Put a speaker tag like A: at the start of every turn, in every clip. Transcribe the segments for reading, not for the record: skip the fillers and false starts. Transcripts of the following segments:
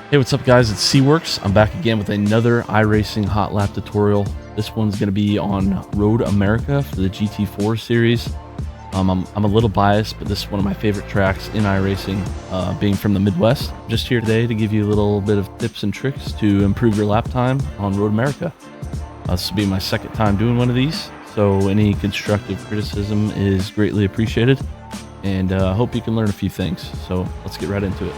A: Hey, what's up guys? It's Seaworks. I'm back again with another iRacing Hotlap tutorial. This one's going to be on Road America for the GT4 series. I'm a little biased, but this is one of my favorite tracks in iRacing, being from the Midwest. I'm just here today to give you a little bit of tips and tricks to improve your lap time on Road America. This will be my second time doing one of these, so any constructive criticism is greatly appreciated, and I hope you can learn a few things. So let's get right into it.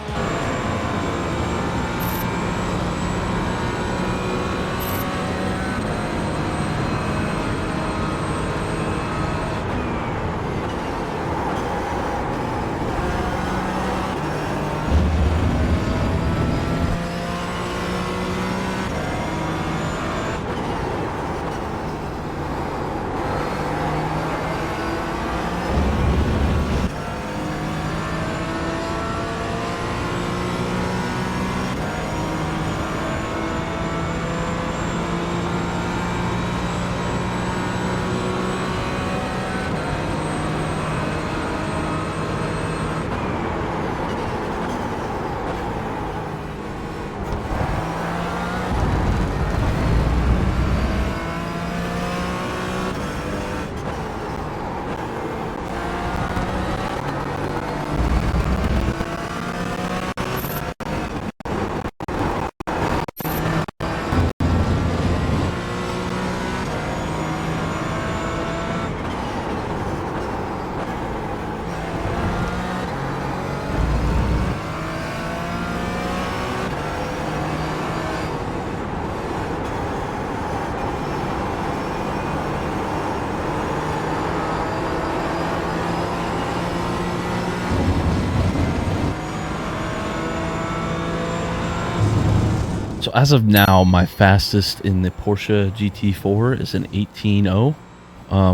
A: So as of now, my fastest in the Porsche GT4 is an 18.0,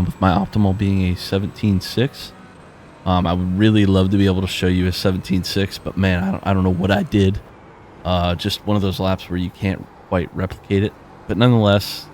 A: with my optimal being a 17.6. I would really love to be able to show you a 17.6, but man, I don't know what I did. Just one of those laps where you can't quite replicate it. But nonetheless,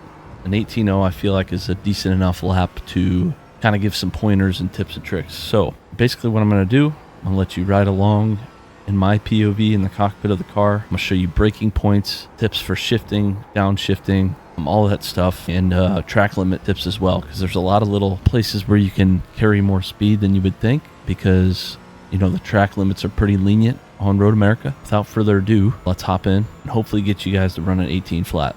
A: an 18.0 I feel like is a decent enough lap to kind of give some pointers and tips and tricks. So basically what I'm going to do, I'm going to let you ride along in my POV in the cockpit of the car. I'm going to show you braking points, tips for shifting, downshifting, all of that stuff, and track limit tips as well, because there's a lot of little places where you can carry more speed than you would think, because you know the track limits are pretty lenient on Road America. Without further ado, let's hop in and hopefully get you guys to run an 18 flat.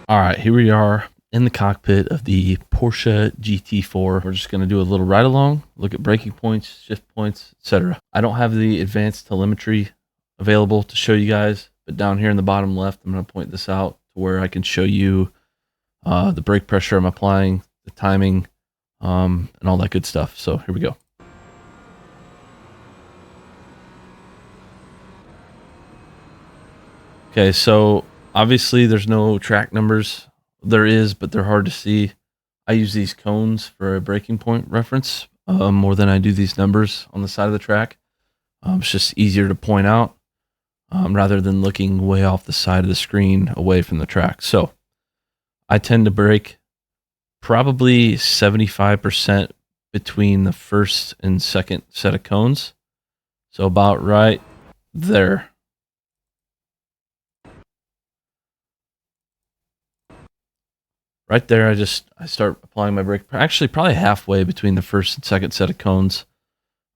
A: All right, here we are in the cockpit of the Porsche GT4. We're just going to do a little ride along, look at braking points, shift points, etc. I don't have the advanced telemetry available to show you guys, but down here in the bottom left, I'm going to point this out to where I can show you the brake pressure I'm applying, the timing, and all that good stuff. So here we go. Okay, so obviously there's no track numbers. There is, but they're hard to see. I use these cones for a braking point reference more than I do these numbers on the side of the track. It's just easier to point out rather than looking way off the side of the screen away from the track. So I tend to brake probably 75% between the first and second set of cones. So about right there. Right there, I start applying my brake. Actually, probably halfway between the first and second set of cones.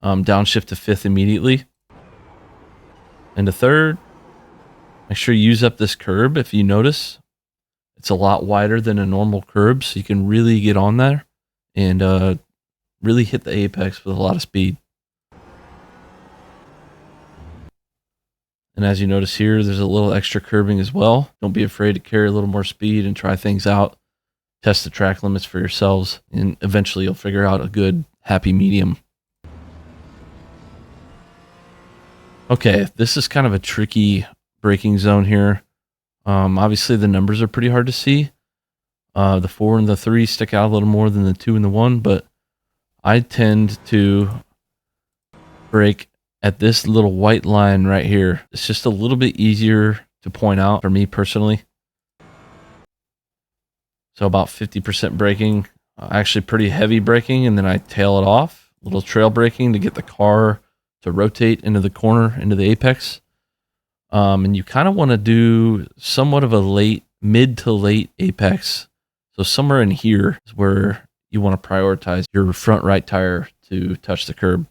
A: Downshift to fifth immediately. And to third, make sure you use up this curb. If you notice, it's a lot wider than a normal curb, so you can really get on there and really hit the apex with a lot of speed. And as you notice here, there's a little extra curbing as well. Don't be afraid to carry a little more speed and try things out. Test the track limits for yourselves, and eventually you'll figure out a good, happy medium. Okay, this is kind of a tricky braking zone here. Obviously, the numbers are pretty hard to see. The 4 and the 3 stick out a little more than the 2 and the 1, but I tend to brake at this little white line right here. It's just a little bit easier to point out for me personally. So about 50% braking, actually pretty heavy braking, and then I tail it off, a little trail braking to get the car to rotate into the corner, into the apex. And you kind of want to do somewhat of a mid to late apex. So somewhere in here is where you want to prioritize your front right tire to touch the curb.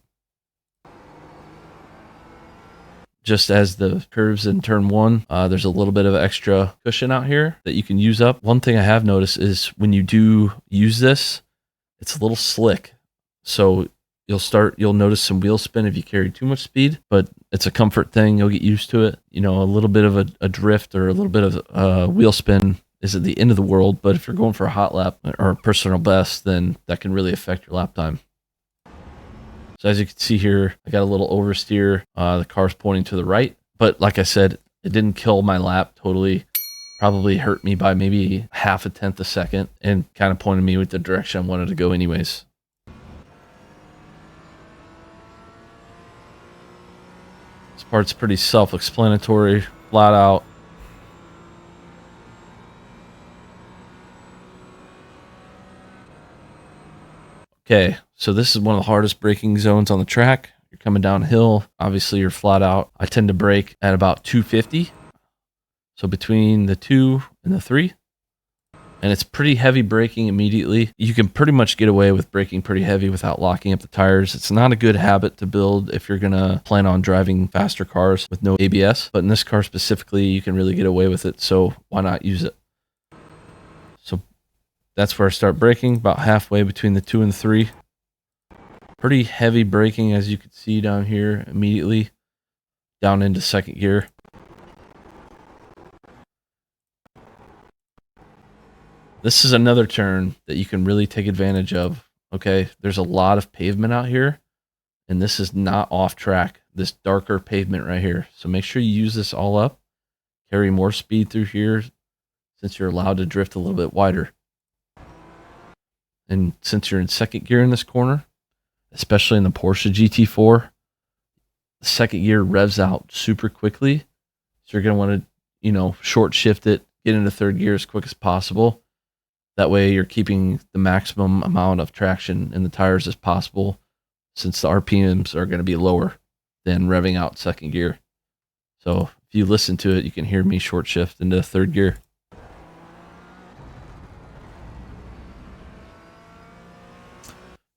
A: Just as the curves in turn one, there's a little bit of extra cushion out here that you can use up. One thing I have noticed is when you do use this, it's a little slick. So you'll notice some wheel spin if you carry too much speed, but it's a comfort thing. You'll get used to it. You know, a little bit of a drift or a little bit of wheel spin isn't the end of the world, but if you're going for a hot lap or a personal best, then that can really affect your lap time. So as you can see here, I got a little oversteer. The car's pointing to the right, but like I said, it didn't kill my lap totally. Probably hurt me by maybe half a tenth a second and kind of pointed me with the direction I wanted to go anyways. This part's pretty self-explanatory, flat out. Okay, so this is one of the hardest braking zones on the track. You're coming downhill. Obviously, you're flat out. I tend to brake at about 250. So between the 2 and the 3. And it's pretty heavy braking immediately. You can pretty much get away with braking pretty heavy without locking up the tires. It's not a good habit to build if you're going to plan on driving faster cars with no ABS. But in this car specifically, you can really get away with it. So why not use it? So that's where I start braking, about halfway between the 2 and the 3. Pretty heavy braking, as you can see down here immediately, down into second gear. This is another turn that you can really take advantage of. Okay, there's a lot of pavement out here, and this is not off track, this darker pavement right here. So make sure you use this all up, carry more speed through here since you're allowed to drift a little bit wider. And since you're in second gear in this corner, especially in the Porsche GT4, the second gear revs out super quickly. So you're going to want to, you know, short shift it, get into third gear as quick as possible. That way you're keeping the maximum amount of traction in the tires as possible, since the RPMs are going to be lower than revving out second gear. So if you listen to it, you can hear me short shift into third gear.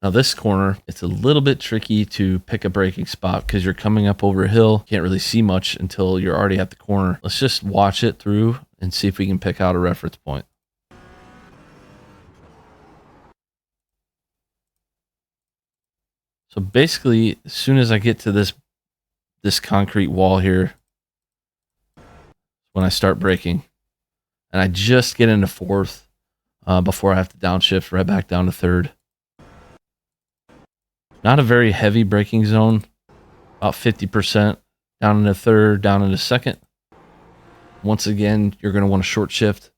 A: Now this corner, it's a little bit tricky to pick a braking spot because you're coming up over a hill. Can't really see much until you're already at the corner. Let's just watch it through and see if we can pick out a reference point. So basically, as soon as I get to this concrete wall here, when I start braking, and I just get into fourth before I have to downshift right back down to third. Not a very heavy braking zone, about 50%, down into third, down into second. Once again, you're going to want to short shift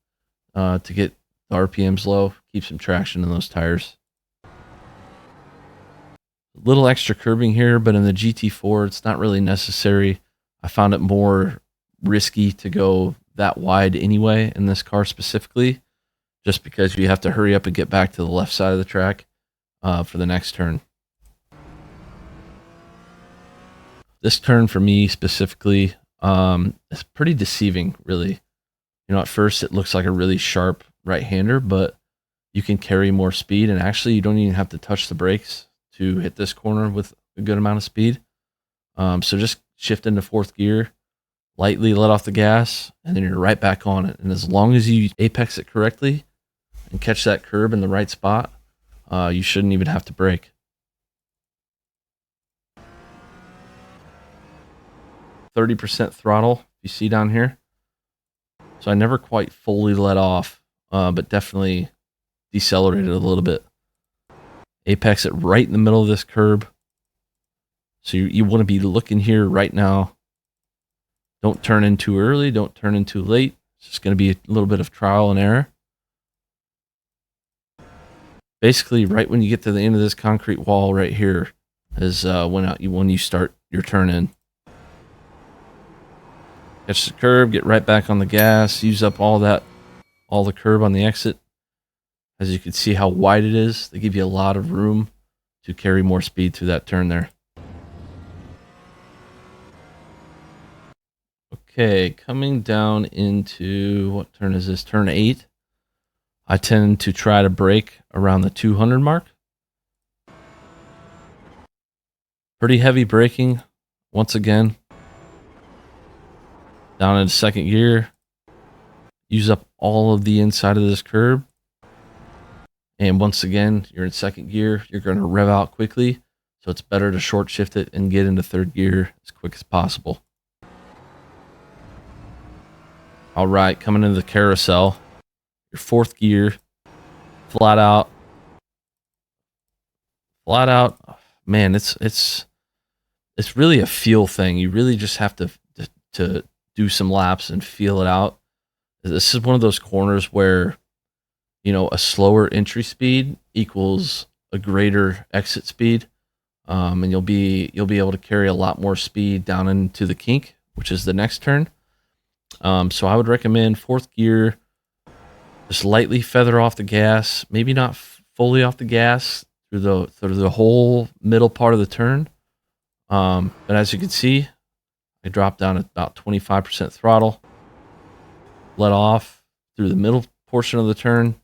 A: to get the RPMs low, keep some traction in those tires. A little extra curbing here, but in the GT4, it's not really necessary. I found it more risky to go that wide anyway in this car specifically, just because you have to hurry up and get back to the left side of the track for the next turn. This turn for me specifically is pretty deceiving, really. You know, at first it looks like a really sharp right-hander, but you can carry more speed, and actually you don't even have to touch the brakes to hit this corner with a good amount of speed. So just shift into fourth gear, lightly let off the gas, and then you're right back on it. And as long as you apex it correctly and catch that curb in the right spot, you shouldn't even have to brake. %, throttle, you see down here. So I never quite fully let off, but definitely decelerated a little bit. Apex it right in the middle of this curb. So you want to be looking here right now. Don't turn in too early. Don't turn in too late. It's just going to be a little bit of trial and error. Basically, right when you get to the end of this concrete wall right here is when you start your turn in. Catch the curb, get right back on the gas, use up all the curb on the exit. As you can see how wide it is, they give you a lot of room to carry more speed through that turn there. Okay, coming down into, what turn is this? Turn 8. I tend to try to brake around the 200 mark. Pretty heavy braking once again. Down into second gear. Use up all of the inside of this curb. And once again, you're in second gear. You're going to rev out quickly. So it's better to short shift it and get into third gear as quick as possible. All right, coming into the carousel. Your fourth gear. Flat out. Flat out. Man, it's really a feel thing. You really just have to do some laps and feel it out. This is one of those corners where, you know, a slower entry speed equals a greater exit speed, and you'll be able to carry a lot more speed down into the kink, which is the next turn. So I would recommend fourth gear, just lightly feather off the gas, maybe not fully off the gas through the whole middle part of the turn. But as you can see, I dropped down at about 25% throttle, let off through the middle portion of the turn,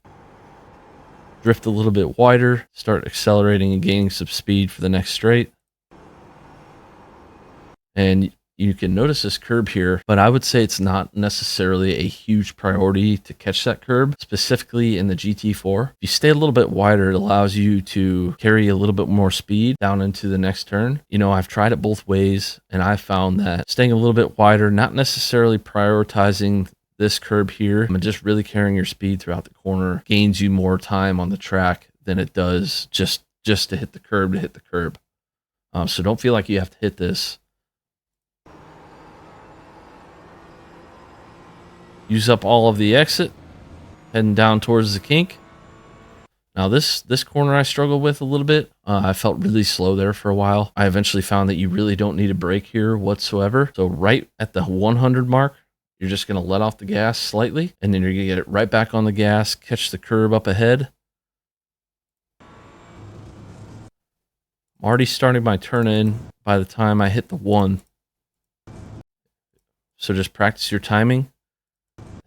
A: drift a little bit wider, start accelerating and gaining some speed for the next straight. And you can notice this curb here, but I would say it's not necessarily a huge priority to catch that curb, specifically in the GT4. If you stay a little bit wider, it allows you to carry a little bit more speed down into the next turn. You know, I've tried it both ways, and I found that staying a little bit wider, not necessarily prioritizing this curb here, and just really carrying your speed throughout the corner gains you more time on the track than it does just to hit the curb. So don't feel like you have to hit this. Use up all of the exit, heading down towards the kink. Now this corner I struggled with a little bit. I felt really slow there for a while. I eventually found that you really don't need a brake here whatsoever. So right at the 100 mark, you're just going to let off the gas slightly, and then you're going to get it right back on the gas, catch the curb up ahead. I'm already starting my turn in by the time I hit the 1. So just practice your timing.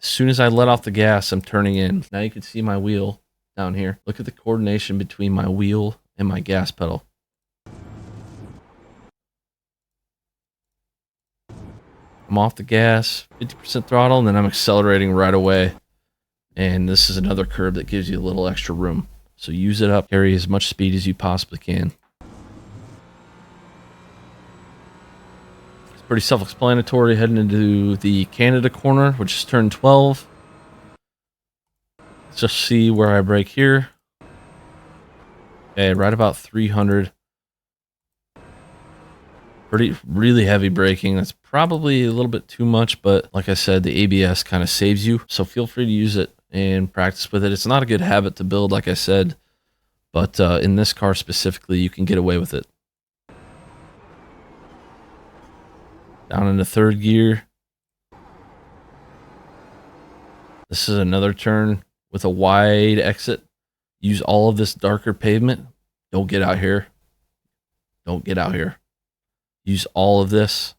A: As soon as I let off the gas, I'm turning in. Now you can see my wheel down here. Look at the coordination between my wheel and my gas pedal. I'm off the gas, 50% throttle, and then I'm accelerating right away. And this is another curb that gives you a little extra room. So use it up, carry as much speed as you possibly can. Pretty self-explanatory. Heading into the Canada corner, which is turn 12. Let's just see where I brake here. Okay, right about 300. Really heavy braking. That's probably a little bit too much, but like I said, the ABS kind of saves you. So feel free to use it and practice with it. It's not a good habit to build, like I said, but in this car specifically, you can get away with it. Down into third gear. This is another turn with a wide exit. Use all of this darker pavement. Don't get out here. Don't get out here. Use all of this.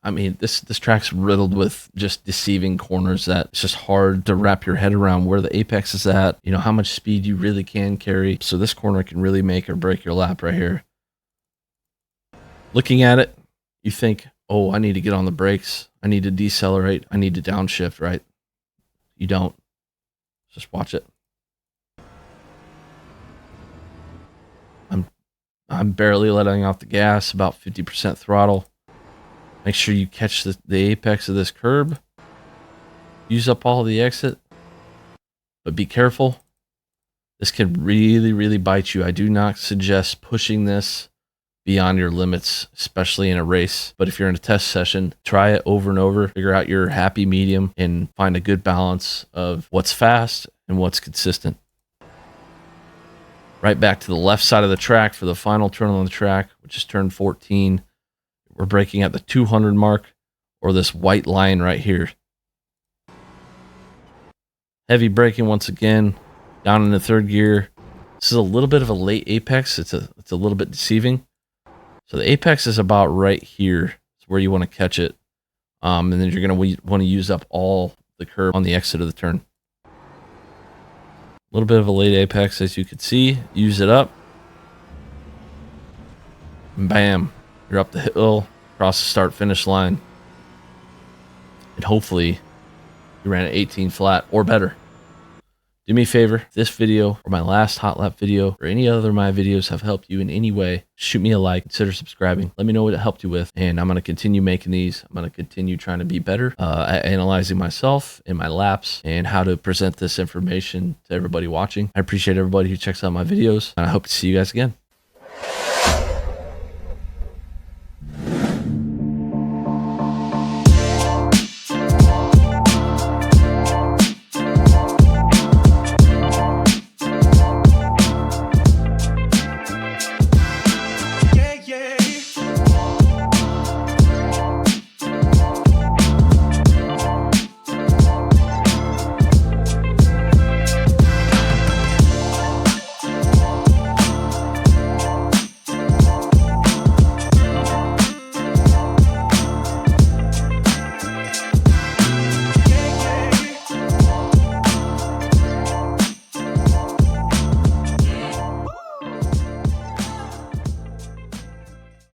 A: I mean, this track's riddled with just deceiving corners that it's just hard to wrap your head around where the apex is at, you know, how much speed you really can carry. So this corner can really make or break your lap right here. Looking at it, you think, oh, I need to get on the brakes. I need to decelerate. I need to downshift, right? You don't. Just watch it. I'm barely letting off the gas, about 50% throttle. Make sure you catch the apex of this curb. Use up all the exit. But be careful. This can really, really bite you. I do not suggest pushing this beyond your limits, especially in a race. But if you're in a test session, try it over and over. Figure out your happy medium and find a good balance of what's fast and what's consistent. Right back to the left side of the track for the final turn on the track, which is turn 14. We're braking at the 200 mark, or this white line right here. Heavy braking once again, down in the third gear. This is a little bit of a late apex. It's a little bit deceiving. So the apex is about right here. It's where you want to catch it. And then you're going to want to use up all the curb on the exit of the turn. A little bit of a late apex, as you can see. Use it up. And bam. You're up the hill, across the start-finish line. And hopefully you ran an 18 flat or better. Do me a favor, if this video or my last hot lap video or any other of my videos have helped you in any way, shoot me a like, consider subscribing. Let me know what it helped you with, and I'm going to continue making these. I'm going to continue trying to be better at analyzing myself and my laps and how to present this information to everybody watching. I appreciate everybody who checks out my videos, and I hope to see you guys again.